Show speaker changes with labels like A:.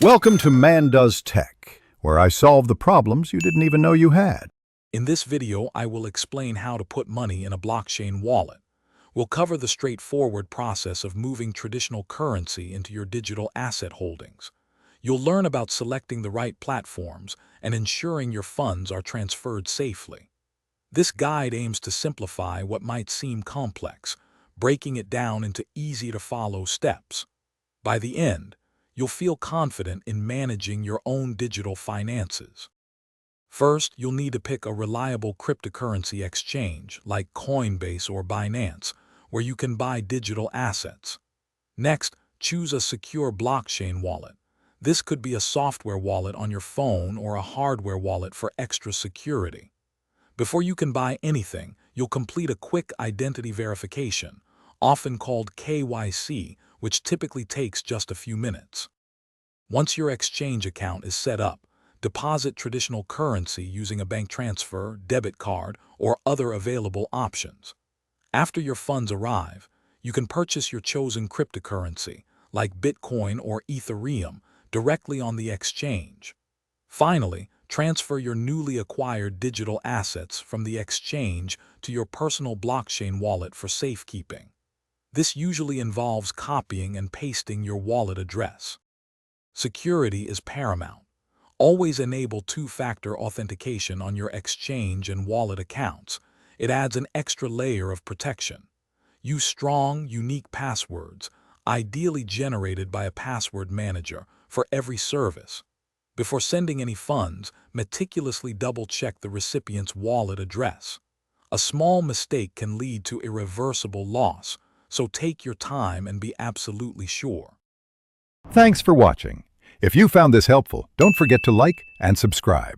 A: Welcome to Man Does Tech, where I solve the problems you didn't even know you had.
B: In this video, I will explain how to put money in a blockchain wallet. We'll cover the straightforward process of moving traditional currency into your digital asset holdings. You'll learn about selecting the right platforms and ensuring your funds are transferred safely. This guide aims to simplify what might seem complex, breaking it down into easy-to-follow steps. By the end, you'll feel confident in managing your own digital finances. First, you'll need to pick a reliable cryptocurrency exchange like Coinbase or Binance, where you can buy digital assets. Next, choose a secure blockchain wallet. This could be a software wallet on your phone or a hardware wallet for extra security. Before you can buy anything, you'll complete a quick identity verification, often called KYC, which typically takes just a few minutes. Once your exchange account is set up, deposit traditional currency using a bank transfer, debit card, or other available options. After your funds arrive, you can purchase your chosen cryptocurrency, like Bitcoin or Ethereum, directly on the exchange. Finally, transfer your newly acquired digital assets from the exchange to your personal blockchain wallet for safekeeping. This usually involves copying and pasting your wallet address. Security is paramount. Always enable two-factor authentication on your exchange and wallet accounts. It adds an extra layer of protection. Use strong, unique passwords, ideally generated by a password manager, for every service. Before sending any funds, meticulously double-check the recipient's wallet address. A small mistake can lead to irreversible loss, so take your time and be absolutely sure.
A: Thanks for watching. If you found this helpful, don't forget to like and subscribe.